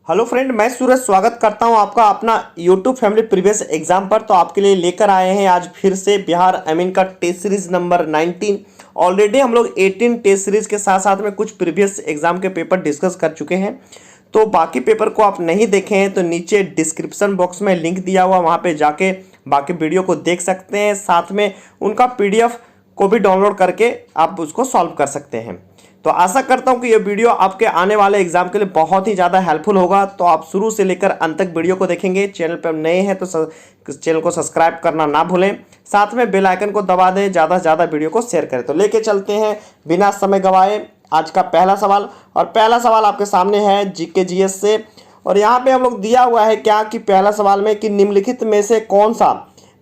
Hello friend, मैं सूरज स्वागत करता हूं आपका अपना यूट्यूब फैमिली प्रीवियस एग्जाम पर। तो आपके लिए लेकर आए हैं आज फिर से बिहार अमीन का टेस्ट सीरीज नंबर 19। ऑलरेडी हम लोग 18 टेस्ट सीरीज के साथ साथ में कुछ प्रीवियस एग्जाम के पेपर डिस्कस कर चुके हैं। तो बाकी पेपर को आप नहीं देखे हैं तो नीचे डिस्क्रिप्शन बॉक्स में लिंक दिया हुआ, वहाँ पर जाके बाकी वीडियो को देख सकते हैं। साथ में उनका PDF को भी डाउनलोड करके आप उसको सॉल्व कर सकते हैं। तो आशा करता हूं कि ये वीडियो आपके आने वाले एग्जाम के लिए बहुत ही ज़्यादा हेल्पफुल होगा। तो आप शुरू से लेकर अंत तक वीडियो को देखेंगे। चैनल पर नए हैं तो चैनल को सब्सक्राइब करना ना भूलें, साथ में बेल आइकन को दबा दें, ज़्यादा से ज़्यादा वीडियो को शेयर करें। तो लेके चलते हैं बिना समय गवाए आज का पहला सवाल। और पहला सवाल आपके सामने है GK GS से। और यहाँ पे हम लोग दिया हुआ है क्या कि पहला सवाल में कि निम्नलिखित में से कौन सा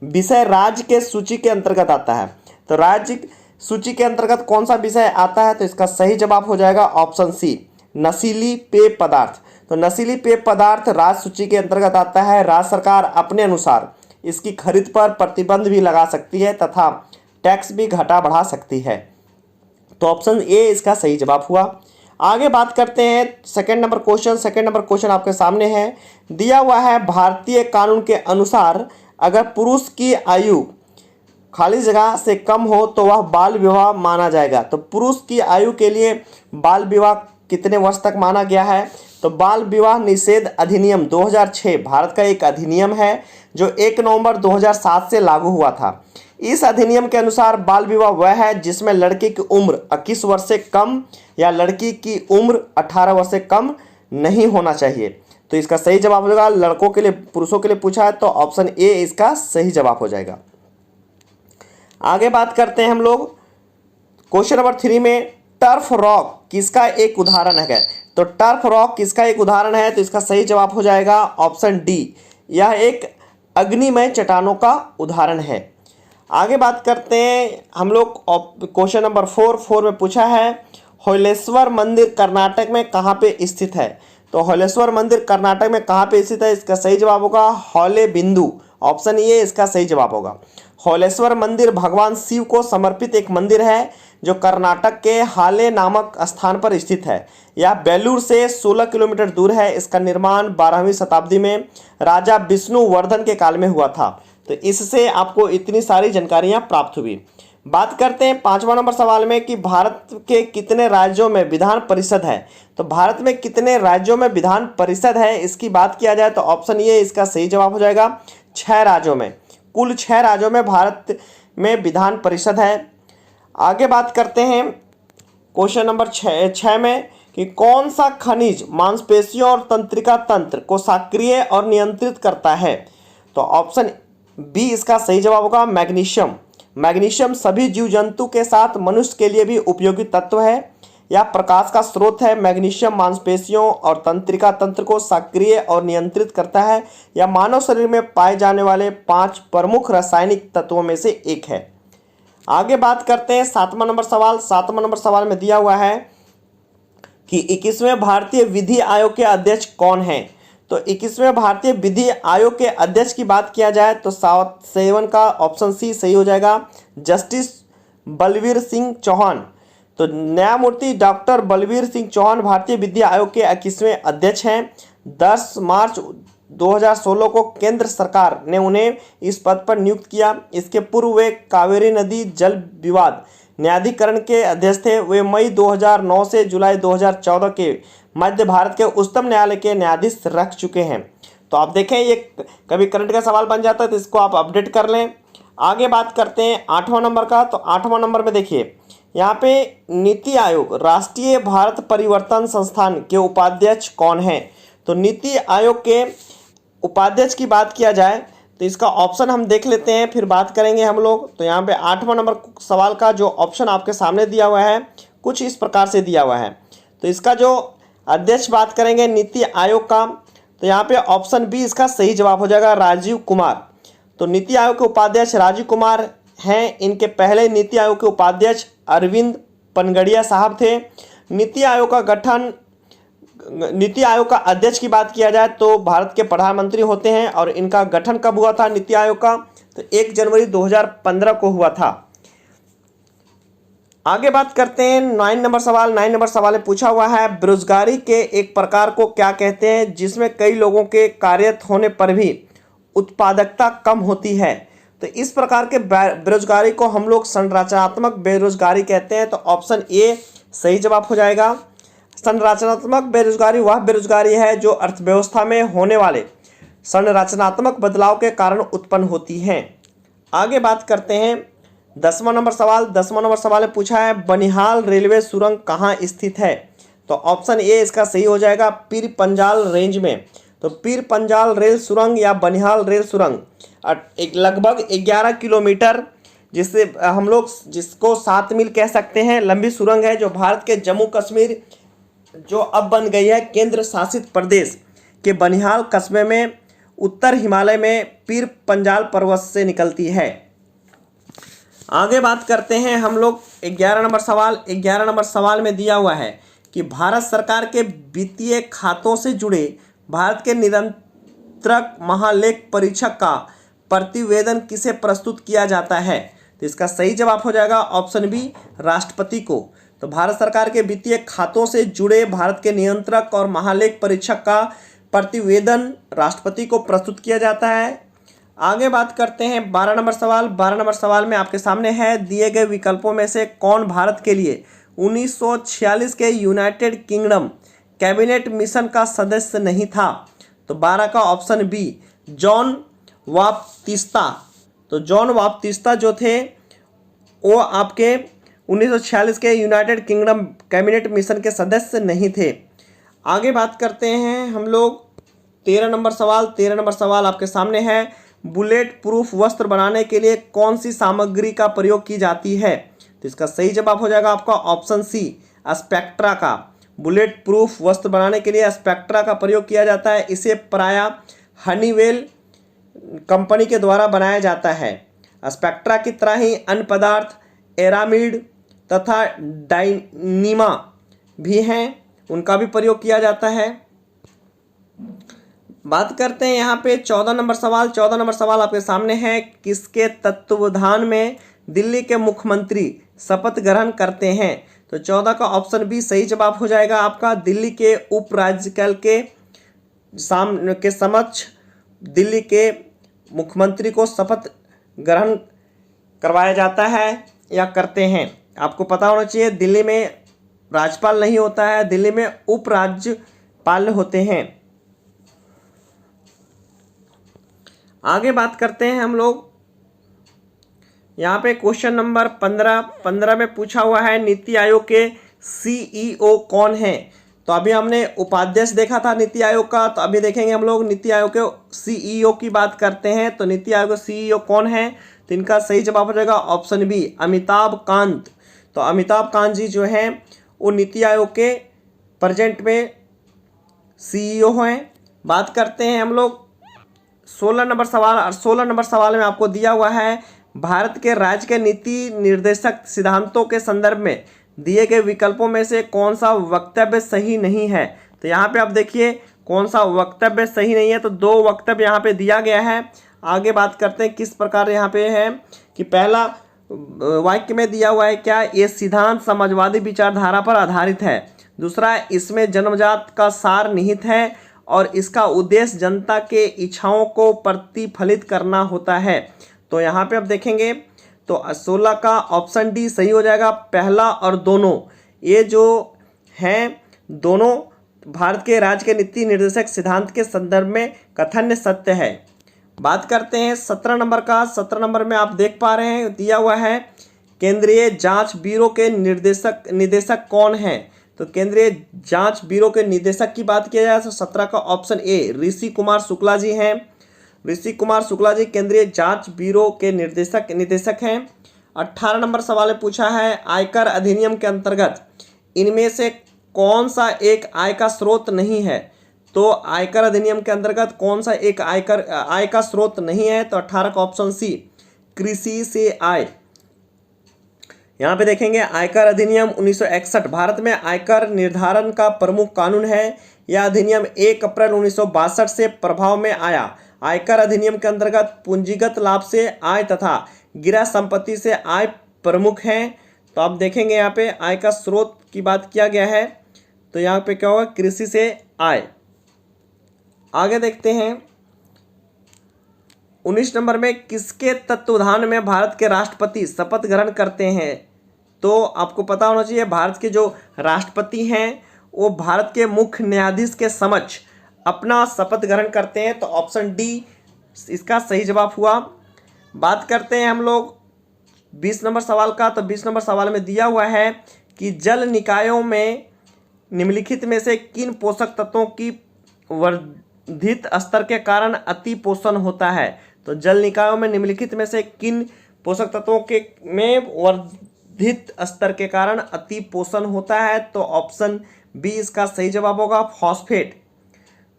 विषय राज्य के सूची के अंतर्गत आता है। तो राज्य सूची के अंतर्गत कौन सा विषय आता है, तो इसका सही जवाब हो जाएगा ऑप्शन सी, नशीली पेय पदार्थ। तो नशीली पेय पदार्थ राज्य सूची के अंतर्गत आता है। राज्य सरकार अपने अनुसार इसकी खरीद पर प्रतिबंध भी लगा सकती है तथा टैक्स भी घटा बढ़ा सकती है। तो ऑप्शन ए इसका सही जवाब हुआ। आगे बात करते हैं second number question. Second number question आपके सामने है, दिया हुआ है भारतीय कानून के अनुसार अगर पुरुष की आयु खाली जगह से कम हो तो वह बाल विवाह माना जाएगा। तो पुरुष की आयु के लिए बाल विवाह कितने वर्ष तक माना गया है। तो बाल विवाह निषेध अधिनियम 2006 भारत का एक अधिनियम है जो 1 नवंबर 2007 से लागू हुआ था। इस अधिनियम के अनुसार बाल विवाह वह है जिसमें लड़के की उम्र 21 वर्ष से कम या लड़की की उम्र 18 वर्ष से कम नहीं होना चाहिए। तो इसका सही जवाब हो जाएगा, लड़कों के लिए पुरुषों के लिए पूछा है तो ऑप्शन ए इसका सही जवाब हो जाएगा। आगे बात करते हैं हम लोग क्वेश्चन नंबर 3 में, टर्फ रॉक किसका एक उदाहरण है। तो टर्फ रॉक किसका एक उदाहरण है, तो इसका सही जवाब हो जाएगा ऑप्शन डी, यह एक अग्निमय चट्टानों का उदाहरण है। आगे बात करते हैं हम लोग क्वेश्चन नंबर 4 में पूछा है, होलेश्वर मंदिर कर्नाटक में कहाँ पे स्थित है। तो होलेश्वर मंदिर कर्नाटक में कहाँ पे स्थित है, इसका सही जवाब होगा हौले बिंदु, ऑप्शन ए इसका सही जवाब होगा। होलेश्वर मंदिर भगवान शिव को समर्पित एक मंदिर है जो कर्नाटक के हाले नामक स्थान पर स्थित है। यह बेलूर से 16 किलोमीटर दूर है। इसका निर्माण 12वीं शताब्दी में राजा विष्णुवर्धन के काल में हुआ था। तो इससे आपको इतनी सारी जानकारियां प्राप्त हुई। बात करते हैं 5वां नंबर सवाल में कि भारत के कितने राज्यों में विधान परिषद है। तो भारत में कितने राज्यों में विधान परिषद है, इसकी बात किया जाए तो ऑप्शन ए इसका सही जवाब हो जाएगा 6 राज्यों में। कुल 6 राज्यों में भारत में विधान परिषद है। आगे बात करते हैं क्वेश्चन नंबर 6 में कि कौन सा खनिज मांसपेशियों और तंत्रिका तंत्र को सक्रिय और नियंत्रित करता है। तो ऑप्शन बी इसका सही जवाब होगा मैग्नीशियम। मैग्नीशियम सभी जीव जंतु के साथ मनुष्य के लिए भी उपयोगी तत्व है। यह प्रकाश का स्रोत है। मैग्नीशियम मांसपेशियों और तंत्रिका तंत्र को सक्रिय और नियंत्रित करता है। यह मानव शरीर में पाए जाने वाले 5 प्रमुख रासायनिक तत्वों में से एक है। आगे बात करते हैं 7वां नंबर सवाल। 7वां नंबर सवाल में दिया हुआ है कि 21वें भारतीय विधि आयोग के अध्यक्ष कौन हैं। तो 21वें भारतीय विधि आयोग के अध्यक्ष की बात किया जाए तो 7 का ऑप्शन सी सही हो जाएगा, जस्टिस बलवीर सिंह चौहान। तो न्यायमूर्ति डॉक्टर बलवीर सिंह चौहान भारतीय विद्या आयोग के 21वें अध्यक्ष हैं। 10 मार्च 2016 को केंद्र सरकार ने उन्हें इस पद पर नियुक्त किया। इसके पूर्व वे कावेरी नदी जल विवाद न्यायाधिकरण के अध्यक्ष थे। वे मई 2009 से जुलाई 2014 के मध्य भारत के उच्चतम न्यायालय के न्यायाधीश रख चुके हैं। तो आप देखें ये कभी करंट का सवाल बन जाता है तो इसको आप अपडेट कर लें। आगे बात करते हैं 8वां नंबर का। तो 8वां नंबर में देखिए यहाँ पे नीति आयोग राष्ट्रीय भारत परिवर्तन संस्थान के उपाध्यक्ष कौन हैं। तो नीति आयोग के उपाध्यक्ष की बात किया जाए तो इसका ऑप्शन हम देख लेते हैं, फिर बात करेंगे हम लोग। तो यहाँ पे 8वां नंबर सवाल का जो ऑप्शन आपके सामने दिया हुआ है कुछ इस प्रकार से दिया हुआ है। तो इसका जो अध्यक्ष बात करेंगे नीति आयोग का, तो यहाँ पे ऑप्शन बी इसका सही जवाब हो जाएगा राजीव कुमार। तो नीति आयोग के उपाध्यक्ष राजीव कुमार हैं। इनके पहले नीति आयोग के उपाध्यक्ष अरविंद पनगड़िया साहब थे। नीति आयोग का अध्यक्ष की बात किया जाए तो भारत के प्रधानमंत्री होते हैं। और इनका गठन कब हुआ था नीति आयोग का, तो 1 जनवरी 2015 को हुआ था। आगे बात करते हैं 9 नंबर सवाल। 9 नंबर सवाल में पूछा हुआ है, बेरोजगारी के एक प्रकार को क्या कहते हैं जिसमें कई लोगों के कार्यरत होने पर भी उत्पादकता कम होती है। तो इस प्रकार के बेरोजगारी को हम लोग संरचनात्मक बेरोजगारी कहते हैं। तो ऑप्शन ए सही जवाब हो जाएगा। संरचनात्मक बेरोजगारी वह बेरोजगारी है जो अर्थव्यवस्था में होने वाले संरचनात्मक बदलाव के कारण उत्पन्न होती है। आगे बात करते हैं 10वां नंबर सवाल। 10वां नंबर सवाल में पूछा है, बनिहाल रेलवे सुरंग कहाँ स्थित है। तो ऑप्शन ए इसका सही हो जाएगा, पीर पंजाल रेंज में। तो पीर पंजाल रेल सुरंग या बनिहाल रेल सुरंग एक लगभग 11 किलोमीटर, जिससे हम लोग जिसको 7 मील कह सकते हैं, लंबी सुरंग है जो भारत के जम्मू कश्मीर जो अब बन गई है केंद्र शासित प्रदेश के बनिहाल कस्बे में उत्तर हिमालय में पीर पंजाल पर्वत से निकलती है। आगे बात करते हैं हम लोग 11 नंबर सवाल। 11 नंबर सवाल में दिया हुआ है कि भारत सरकार के वित्तीय खातों से जुड़े भारत के नियंत्रक महालेख परीक्षक का प्रतिवेदन किसे प्रस्तुत किया जाता है। तो इसका सही जवाब हो जाएगा ऑप्शन बी, राष्ट्रपति को। तो भारत सरकार के वित्तीय खातों से जुड़े भारत के नियंत्रक और महालेख परीक्षक का प्रतिवेदन राष्ट्रपति को प्रस्तुत किया जाता है। आगे बात करते हैं 12 नंबर सवाल। 12 नंबर सवाल में आपके सामने है, दिए गए विकल्पों में से कौन भारत के लिए 1946 के यूनाइटेड किंगडम कैबिनेट मिशन का सदस्य नहीं था। तो 12 का ऑप्शन बी, जॉन बाप्तिस्ता। तो जॉन बाप्तिस्ता जो थे वो आपके 1946 के यूनाइटेड किंगडम कैबिनेट मिशन के सदस्य नहीं थे। आगे बात करते हैं हम लोग 13 नंबर सवाल। 13 नंबर सवाल आपके सामने है, बुलेट प्रूफ वस्त्र बनाने के लिए कौन सी सामग्री का प्रयोग की जाती है। तो इसका सही जवाब हो जाएगा आपका ऑप्शन सी, स्पेक्ट्रा का। बुलेट प्रूफ वस्त्र बनाने के लिए स्पेक्ट्रा का प्रयोग किया जाता है। इसे प्रायः हनीवेल कंपनी के द्वारा बनाया जाता है। स्पेक्ट्रा की तरह ही अन्य पदार्थ एरामिड तथा डाइनीमा भी हैं, उनका भी प्रयोग किया जाता है। बात करते हैं यहाँ पे 14 नंबर सवाल। 14 नंबर सवाल आपके सामने है, किसके तत्वावधान में दिल्ली के मुख्यमंत्री शपथ ग्रहण करते हैं। तो 14 का ऑप्शन बी सही जवाब हो जाएगा आपका, दिल्ली के उपराज्यपाल के समक्ष दिल्ली के मुख्यमंत्री को शपथ ग्रहण करवाया जाता है या करते हैं। आपको पता होना चाहिए दिल्ली में राज्यपाल नहीं होता है, दिल्ली में उपराज्यपाल होते हैं। आगे बात करते हैं हम लोग यहाँ पे क्वेश्चन नंबर 15 में पूछा हुआ है, नीति आयोग के सीईओ कौन है। तो अभी हमने उपाध्यक्ष देखा था नीति आयोग का, तो अभी देखेंगे हम लोग नीति आयोग के सीईओ की बात करते हैं। तो नीति आयोग के सीईओ कौन है, तो इनका सही जवाब हो जाएगा ऑप्शन बी, अमिताभ कांत। तो अमिताभ कांत जी जो हैं वो नीति आयोग के प्रेजेंट में सीईओ हैं। बात करते हैं हम लोग 16 नंबर सवाल। और 16 नंबर सवाल में आपको दिया हुआ है, भारत के राज्य के नीति निर्देशक सिद्धांतों के संदर्भ में दिए गए विकल्पों में से कौन सा वक्तव्य सही नहीं है। तो यहाँ पे आप देखिए कौन सा वक्तव्य सही नहीं है। तो 2 वक्तव्य यहाँ पे दिया गया है। आगे बात करते हैं किस प्रकार यहाँ पे है कि पहला वाक्य में दिया हुआ है क्या, ये सिद्धांत समाजवादी विचारधारा पर आधारित है। दूसरा, इसमें जन्मजात का सार निहित है और इसका उद्देश्य जनता के इच्छाओं को प्रतिफलित करना होता है। तो यहाँ पे आप देखेंगे तो 16 का ऑप्शन डी सही हो जाएगा, पहला और दोनों, ये जो हैं दोनों भारत के राज्य के नीति निर्देशक सिद्धांत के संदर्भ में कथन सत्य है। बात करते हैं 17 नंबर का। 17 नंबर में आप देख पा रहे हैं दिया हुआ है, केंद्रीय जांच ब्यूरो के निदेशक कौन है। तो केंद्रीय जांच ब्यूरो के निदेशक की बात किया जाए तो 17 का ऑप्शन ए, ऋषि कुमार शुक्ला जी हैं। ऋषि कुमार शुक्ला जी केंद्रीय जांच ब्यूरो के निदेशक हैं। 18 नंबर सवाल में पूछा है, आयकर अधिनियम के अंतर्गत इनमें से कौन सा एक आय का स्रोत नहीं है। तो आयकर अधिनियम के अंतर्गत कौन सा एक आय का स्रोत नहीं है। तो 18 का ऑप्शन सी, कृषि से आय। यहाँ पे देखेंगे आयकर अधिनियम 1961 भारत में आयकर निर्धारण का प्रमुख कानून है। यह अधिनियम 1 अप्रैल 1962 से प्रभाव में आया। आयकर अधिनियम के अंतर्गत पूंजीगत लाभ से आय तथा गिरा संपत्ति से आय प्रमुख हैं। तो आप देखेंगे यहाँ पे आय का स्रोत की बात किया गया है, तो यहाँ पे क्या होगा, कृषि से आय। आगे देखते हैं 19 नंबर में, किसके तत्वाधान में भारत के राष्ट्रपति शपथ ग्रहण करते हैं? तो आपको पता होना चाहिए भारत के जो राष्ट्रपति हैं वो भारत के मुख्य न्यायाधीश के समक्ष अपना शपथ ग्रहण करते हैं, तो ऑप्शन डी इसका सही जवाब हुआ। बात करते हैं हम लोग 20 नंबर सवाल का, तो 20 नंबर सवाल में दिया हुआ है कि जल निकायों में निम्नलिखित में से किन पोषक तत्वों की वर्धित स्तर के कारण अति पोषण होता है? तो जल निकायों में निम्नलिखित में से किन पोषक तत्वों के में वर्धित स्तर के कारण अति पोषण होता है? तो ऑप्शन बी इसका सही जवाब होगा, फॉस्फेट।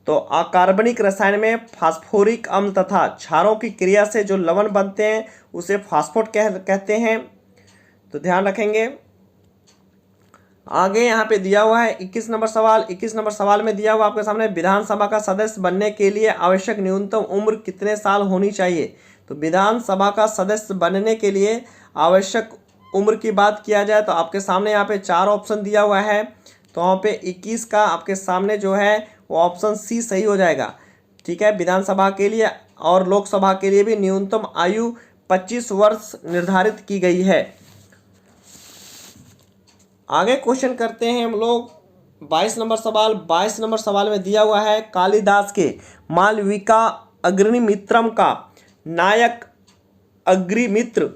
तो अकार्बनिक रसायन में फास्फोरिक अम्ल तथा क्षारों की क्रिया से जो लवण बनते हैं उसे फास्फेट कहते हैं, तो ध्यान रखेंगे। आगे यहाँ पे दिया हुआ है 21 नंबर सवाल। 21 नंबर सवाल में दिया हुआ आपके सामने, विधानसभा का सदस्य बनने के लिए आवश्यक न्यूनतम उम्र कितने साल होनी चाहिए? तो विधानसभा का सदस्य बनने के लिए आवश्यक उम्र की बात किया जाए तो आपके सामने यहाँ पे 4 ऑप्शन दिया हुआ है, तो वहाँ पे 21 का आपके सामने जो है वो ऑप्शन सी सही हो जाएगा। ठीक है, विधानसभा के लिए और लोकसभा के लिए भी न्यूनतम आयु 25 वर्ष निर्धारित की गई है। आगे क्वेश्चन करते हैं हम लोग 22 नंबर सवाल। 22 नंबर सवाल में दिया हुआ है, कालिदास के मालविका अग्निमित्रम का नायक अग्निमित्र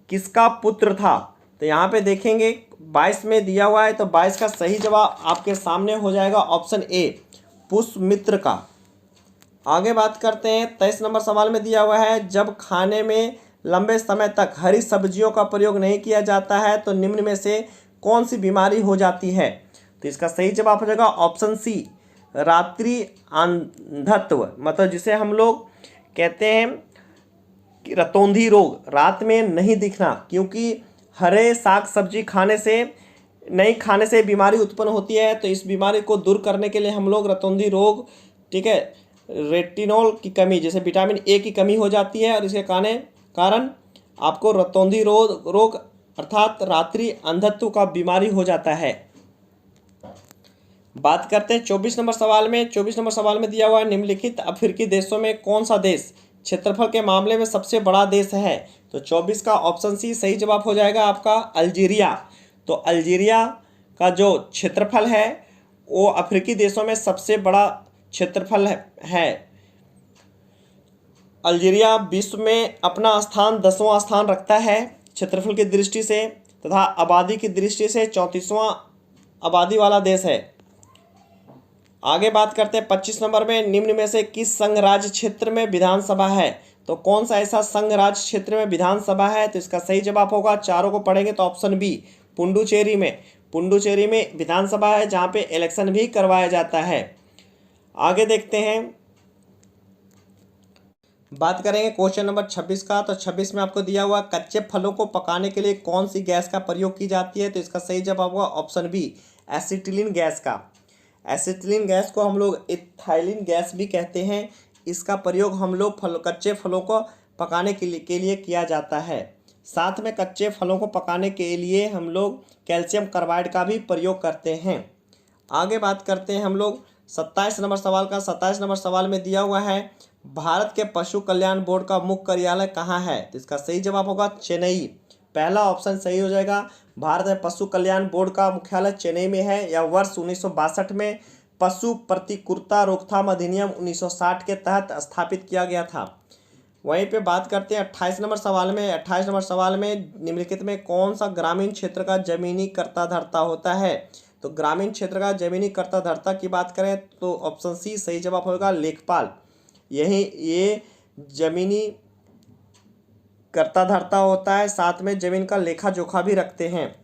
किसका पुत्र था? तो यहाँ पे देखेंगे 22 में दिया हुआ है, तो 22 का सही जवाब आपके सामने हो जाएगा ऑप्शन ए, पुष्यमित्र का। आगे बात करते हैं 23 नंबर सवाल में दिया हुआ है, जब खाने में लंबे समय तक हरी सब्जियों का प्रयोग नहीं किया जाता है तो निम्न में से कौन सी बीमारी हो जाती है? तो इसका सही जवाब हो जाएगा ऑप्शन सी, रात्रि अंधत्व, मतलब जिसे हम लोग कहते हैं कि रतौंधी रोग, रात में नहीं दिखना, क्योंकि हरे साग सब्जी नहीं खाने से बीमारी उत्पन्न होती है। तो इस बीमारी को दूर करने के लिए हम लोग रतौंधी रोग, ठीक है, रेटिनॉल की कमी, जैसे विटामिन ए की कमी हो जाती है और इसके कारण आपको रतौंधी रोग अर्थात रात्रि अंधत्व का बीमारी हो जाता है। बात करते हैं 24 नंबर सवाल में। 24 नंबर सवाल में दिया हुआ है, निम्नलिखित अफ्रीकी देशों में कौन सा देश क्षेत्रफल के मामले में सबसे बड़ा देश है? तो 24 का ऑप्शन सी सही जवाब हो जाएगा आपका, अल्जीरिया। तो अल्जीरिया का जो क्षेत्रफल है वो अफ्रीकी देशों में सबसे बड़ा क्षेत्रफल है। अल्जीरिया विश्व में अपना स्थान 10वां स्थान रखता है क्षेत्रफल की दृष्टि से, तथा आबादी की दृष्टि से 34वां आबादी वाला देश है। आगे बात करते हैं 25 नंबर में, निम्न में से किस संघ राज्य क्षेत्र में विधानसभा है? तो कौन सा ऐसा संघ राज्य क्षेत्र में विधानसभा है? तो इसका सही जवाब होगा, चारों को पढ़ेंगे तो ऑप्शन बी, पुडुचेरी में विधानसभा है जहाँ पे इलेक्शन भी करवाया जाता है। आगे देखते हैं, बात करेंगे क्वेश्चन नंबर 26 का। तो 26 में आपको दिया हुआ, कच्चे फलों को पकाने के लिए कौन सी गैस का प्रयोग की जाती है? तो इसका सही जवाब होगा ऑप्शन बी, एसिटिलीन गैस का। एसिटिलीन गैस को हम लोग इथाइलिन गैस भी कहते हैं। इसका प्रयोग हम लोग कच्चे फलों को पकाने के लिए किया जाता है। साथ में कच्चे फलों को पकाने के लिए हम लोग कैल्शियम कार्बाइड का भी प्रयोग करते हैं। आगे बात करते हैं हम लोग 27 नंबर सवाल का। 27 नंबर सवाल में दिया हुआ है, भारत के पशु कल्याण बोर्ड का मुख्य कार्यालय कहाँ है? तो इसका सही जवाब होगा चेन्नई। पहला ऑप्शन सही हो जाएगा, भारत में पशु कल्याण बोर्ड का मुख्यालय चेन्नई में है। यह वर्ष 1962 में पशु प्रतिकूलता रोकथाम अधिनियम 1960 के तहत स्थापित किया गया था। वहीं पे बात करते हैं 28 नंबर सवाल में। 28 नंबर सवाल में निम्नलिखित में कौन सा ग्रामीण क्षेत्र का जमीनी कर्ता धर्ता होता है? तो ग्रामीण क्षेत्र का जमीनी कर्ता धर्ता की बात करें तो ऑप्शन सी सही जवाब होगा, लेखपाल। ये जमीनी कर्ता धर्ता होता है, साथ में जमीन का लेखा जोखा भी रखते हैं।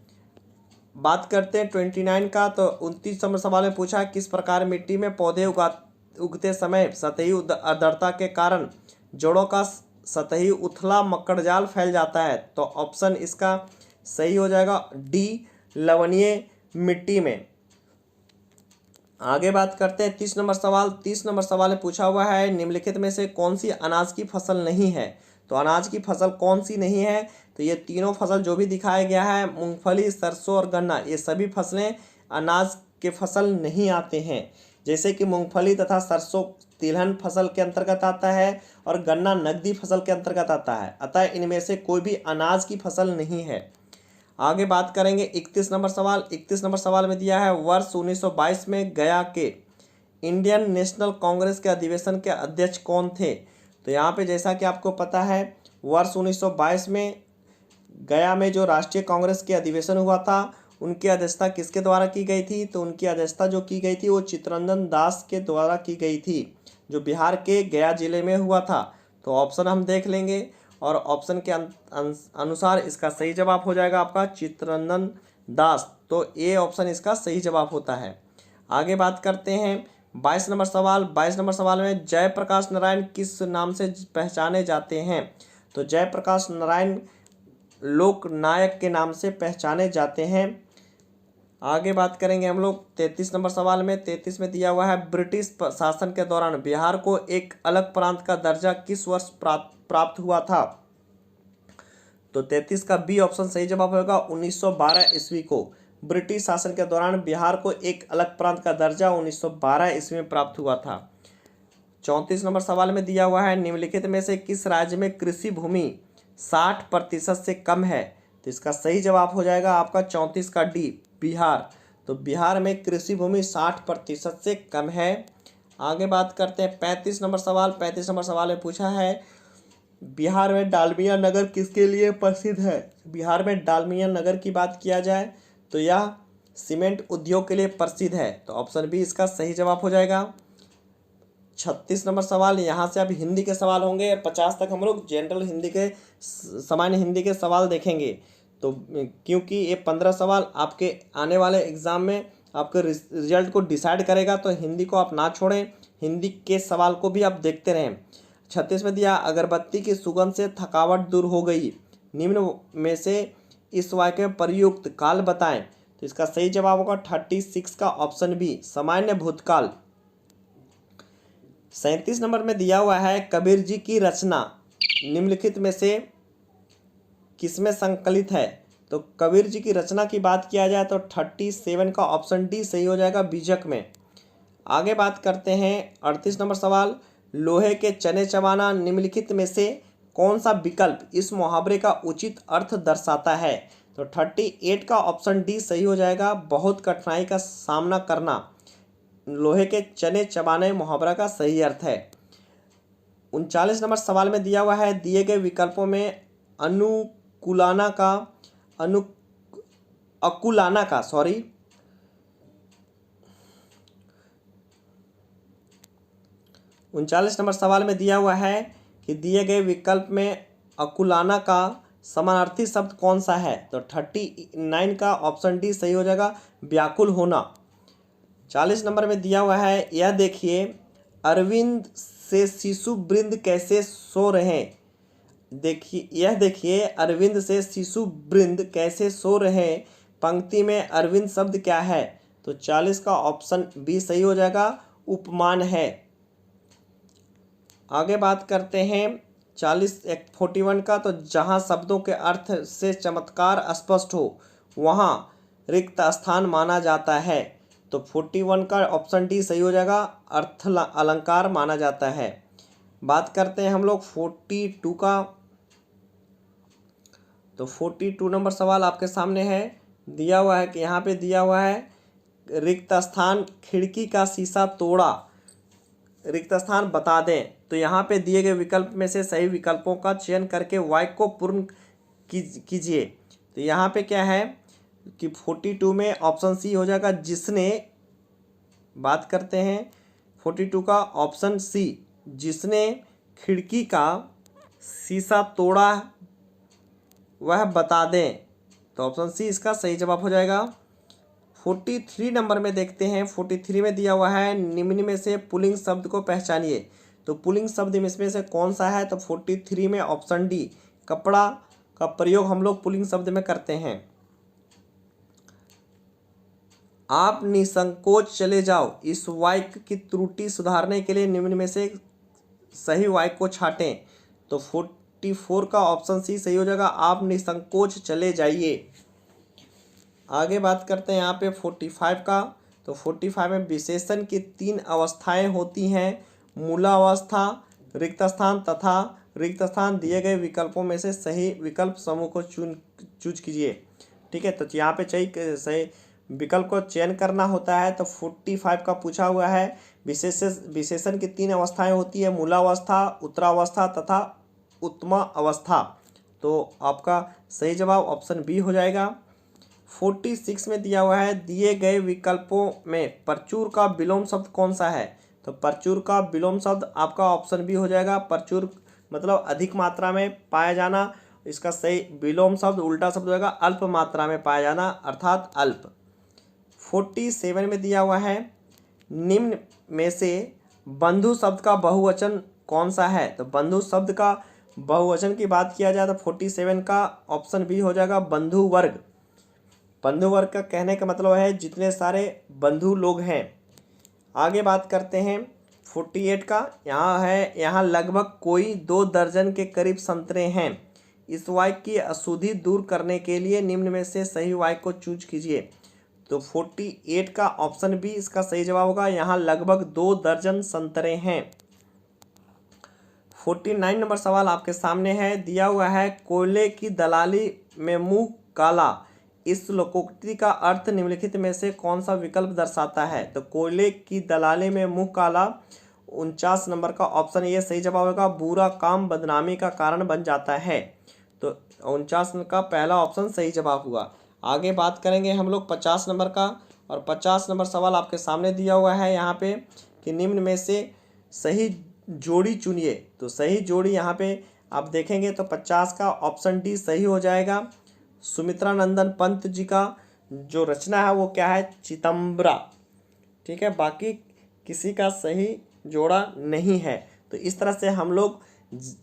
बात करते हैं 29 का। तो 29 नंबर सवाल में पूछा, किस प्रकार मिट्टी में पौधे उगते समय सतही आर्द्रता के कारण जड़ों का सतही उथला मकड़जाल फैल जाता है? तो ऑप्शन इसका सही हो जाएगा डी, लवणीय मिट्टी में। आगे बात करते हैं 30 नंबर सवाल। 30 नंबर सवाल में पूछा हुआ है, निम्नलिखित में से कौन सी अनाज की फसल नहीं है? तो अनाज की फसल कौन सी नहीं है? तो तो ये तीनों फसल जो भी दिखाया गया है, मूंगफली, सरसों और गन्ना, ये सभी फसलें अनाज के फसल नहीं आते हैं। जैसे कि मूंगफली तथा सरसों तिलहन फसल के अंतर्गत आता है और गन्ना नकदी फसल के अंतर्गत आता है, अतः इनमें से कोई भी अनाज की फसल नहीं है। आगे बात करेंगे 31 नंबर सवाल। 31 नंबर सवाल में दिया है, वर्ष 1922 में गया के इंडियन नेशनल कांग्रेस के अधिवेशन के अध्यक्ष कौन थे? तो यहाँ पे जैसा कि आपको पता है, वर्ष 1922 में गया में जो राष्ट्रीय कांग्रेस के अधिवेशन हुआ था, उनकी अध्यक्षता किसके द्वारा की गई थी? तो उनकी अध्यक्षता जो की गई थी वो चित्तरंजन दास के द्वारा की गई थी, जो बिहार के गया जिले में हुआ था। तो ऑप्शन हम देख लेंगे और ऑप्शन के अनुसार इसका सही जवाब हो जाएगा आपका चित्तरंजन दास। तो ए ऑप्शन इसका सही जवाब होता है। आगे बात करते हैं 22 नंबर सवाल। 22 नंबर सवाल में जयप्रकाश नारायण किस नाम से पहचाने जाते हैं? तो जयप्रकाश नारायण लोकनायक के नाम से पहचाने जाते हैं। आगे बात करेंगे हम लोग 33 नंबर सवाल में। 33 में दिया हुआ है, ब्रिटिश शासन के दौरान बिहार को एक अलग प्रांत का दर्जा किस वर्ष प्राप्त हुआ था? तो 33 का बी ऑप्शन सही जवाब होगा 1912 ईस्वी को। ब्रिटिश शासन के दौरान बिहार को एक अलग प्रांत का दर्जा 1912 ईस्वी में प्राप्त हुआ था। 34 नंबर सवाल में दिया हुआ है, निम्नलिखित में से किस राज्य में कृषि भूमि 60% से कम है? तो इसका सही जवाब हो जाएगा आपका 34 का डी, बिहार। तो बिहार में कृषि भूमि 60% से कम है। आगे बात करते हैं 35 नंबर सवाल। 35 नंबर सवाल में पूछा है, बिहार में डालमिया नगर किसके लिए प्रसिद्ध है? बिहार में डालमिया नगर की बात किया जाए तो यह सीमेंट उद्योग के लिए प्रसिद्ध है। तो ऑप्शन बी इसका सही जवाब हो जाएगा। 36 नंबर सवाल, यहाँ से अब हिंदी के सवाल होंगे और 50 तक हम लोग जनरल हिंदी के सामान्य हिंदी के सवाल देखेंगे। तो क्योंकि ये 15 सवाल आपके आने वाले एग्जाम में आपके रिजल्ट को डिसाइड करेगा, तो हिंदी को आप ना छोड़ें, हिंदी के सवाल को भी आप देखते रहें। 36 में दिया, अगरबत्ती की सुगंध से थकावट दूर हो गई, निम्न में से इस वाक्य में प्रयुक्त काल बताएं। तो इसका सही जवाब होगा 36 का ऑप्शन बी, सामान्य भूतकाल। 37 नंबर में दिया हुआ है, कबीर जी की रचना निम्नलिखित में से किसमें संकलित है? तो कबीर जी की रचना की बात किया जाए तो 37 का ऑप्शन डी सही हो जाएगा, बीजक में। आगे बात करते हैं 38 नंबर सवाल, लोहे के चने चबाना निम्नलिखित में से कौन सा विकल्प इस मुहावरे का उचित अर्थ दर्शाता है? तो 38 का ऑप्शन डी सही हो जाएगा, बहुत कठिनाई का सामना करना लोहे के चने चबाने मुहावरा का सही अर्थ है। 39 नंबर सवाल में दिया हुआ है, दिए गए विकल्पों में अकुलाना का 39 नंबर सवाल में दिया हुआ है कि दिए गए विकल्प में अकुलाना का समानार्थी शब्द कौन सा है? तो 39 का ऑप्शन डी सही हो जाएगा, व्याकुल होना। 40 नंबर में दिया हुआ है, यह देखिए अरविंद से शिशु वृंद कैसे सो रहे। यह देखिए अरविंद से शिशु वृंद कैसे सो रहे, पंक्ति में अरविंद शब्द क्या है? तो 40 का ऑप्शन बी सही हो जाएगा, उपमान है। आगे बात करते हैं 41 का, तो जहाँ शब्दों के अर्थ से चमत्कार स्पष्ट हो वहाँ रिक्त स्थान माना जाता है। तो 41 का ऑप्शन डी सही हो जाएगा, अर्थ अलंकार माना जाता है। बात करते हैं हम लोग 42 का। तो 42 नंबर सवाल आपके सामने है, दिया हुआ है कि यहाँ पे दिया हुआ है, रिक्त स्थान खिड़की का शीशा तोड़ा, रिक्त स्थान बता दें। तो यहाँ पे दिए गए विकल्प में से सही विकल्पों का चयन करके वाक्य को पूर्ण कीजिए। तो यहाँ पे क्या है कि 42 में ऑप्शन सी हो जाएगा, जिसने, बात करते हैं 42 का ऑप्शन सी, जिसने खिड़की का शीशा तोड़ा वह बता दें। तो ऑप्शन सी इसका सही जवाब हो जाएगा। 43 नंबर में देखते हैं, 43 में दिया हुआ है, निम्न में से पुल्लिंग शब्द को पहचानिए। तो पुल्लिंग शब्द इसमें से कौन सा है? तो 43 में ऑप्शन डी, कपड़ा का प्रयोग हम लोग पुल्लिंग शब्द में करते हैं। आप निसंकोच चले जाओ, इस वाक्य की त्रुटि सुधारने के लिए निम्न में से सही वाक्य को छांटें। तो 44 का ऑप्शन सी सही हो जाएगा। आप निसंकोच चले जाइए। आगे बात करते हैं यहाँ पे 45 का। तो 45 में विशेषण की 3 अवस्थाएं होती हैं, मूलावस्था, रिक्त स्थान तथा रिक्त स्थान। दिए गए विकल्पों में से सही विकल्प समूह को चूज कीजिए। ठीक है, तो यहाँ पे सही विकल्प को चयन करना होता है। तो 45 का पूछा हुआ है विशेषण की 3 अवस्थाएं होती है, मूलावस्था, उत्तरावस्था तथा उत्तमा अवस्था। तो आपका सही जवाब ऑप्शन बी हो जाएगा। 46 में दिया हुआ है दिए गए विकल्पों में प्रचुर का विलोम शब्द कौन सा है। तो प्रचुर का विलोम शब्द आपका ऑप्शन बी हो जाएगा। प्रचुर मतलब अधिक मात्रा में पाया जाना, इसका सही विलोम शब्द उल्टा शब्द हो जाएगा अल्प मात्रा में पाया जाना अर्थात अल्प। 47 में दिया हुआ है निम्न में से बंधु शब्द का बहुवचन कौन सा है। तो बंधु शब्द का बहुवचन की बात किया जाए तो 47 का ऑप्शन बी हो जाएगा बंधु वर्ग। बंधु वर्ग का कहने का मतलब है जितने सारे बंधु लोग हैं। आगे बात करते हैं 48 का। यहाँ लगभग कोई 2 दर्जन के करीब संतरे हैं। इस वाक्य की अशुद्धि दूर करने के लिए निम्न में से सही वाक्य को चूज कीजिए। तो 48 का ऑप्शन बी इसका सही जवाब होगा। यहाँ लगभग 2 दर्जन संतरे हैं। 49 नंबर सवाल आपके सामने है। दिया हुआ है कोयले की दलाली में मुंह काला, इस लोकोक्ति का अर्थ निम्नलिखित में से कौन सा विकल्प दर्शाता है। तो कोयले की दलाली में मुंह काला 49 नंबर का ऑप्शन ये सही जवाब होगा। बुरा काम बदनामी का कारण बन जाता है। तो 49 का पहला ऑप्शन सही जवाब हुआ। आगे बात करेंगे हम लोग 50 नंबर का। और 50 नंबर सवाल आपके सामने दिया हुआ है यहाँ पे कि निम्न में से सही जोड़ी चुनिए। तो सही जोड़ी यहाँ पे आप देखेंगे तो 50 का ऑप्शन डी सही हो जाएगा। सुमित्रा नंदन पंत जी का जो रचना है वो क्या है, चितंबरा। ठीक है, बाकी किसी का सही जोड़ा नहीं है। तो इस तरह से हम लोग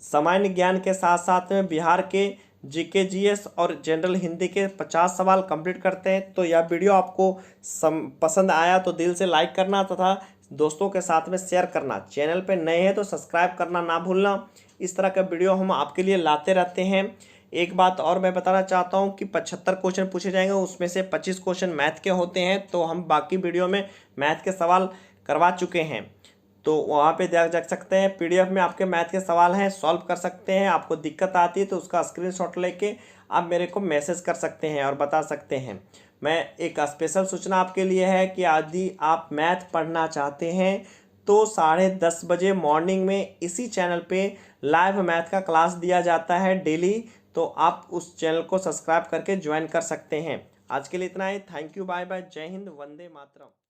सामान्य ज्ञान के साथ साथ में बिहार के जीके जीएस और जनरल हिंदी के 50 सवाल कंप्लीट करते हैं। तो यह वीडियो आपको पसंद आया तो दिल से लाइक करना तथा दोस्तों के साथ में शेयर करना। चैनल पे नए हैं तो सब्सक्राइब करना ना भूलना। इस तरह का वीडियो हम आपके लिए लाते रहते हैं। एक बात और मैं बताना चाहता हूं कि 75 क्वेश्चन पूछे जाएंगे, उसमें से 25 क्वेश्चन मैथ के होते हैं। तो हम बाकी वीडियो में मैथ के सवाल करवा चुके हैं, तो वहाँ पे देख सकते हैं। पीडीएफ में आपके मैथ के सवाल हैं, सॉल्व कर सकते हैं। आपको दिक्कत आती है तो उसका स्क्रीनशॉट लेके आप मेरे को मैसेज कर सकते हैं और बता सकते हैं। मैं एक स्पेशल सूचना आपके लिए है कि यदि आप मैथ पढ़ना चाहते हैं तो 10:30 बजे मॉर्निंग में इसी चैनल पे लाइव मैथ का क्लास दिया जाता है डेली। तो आप उस चैनल को सब्सक्राइब करके ज्वाइन कर सकते हैं। आज के लिए इतना ही। थैंक यू, बाय बाय, जय हिंद, वंदे मातरम।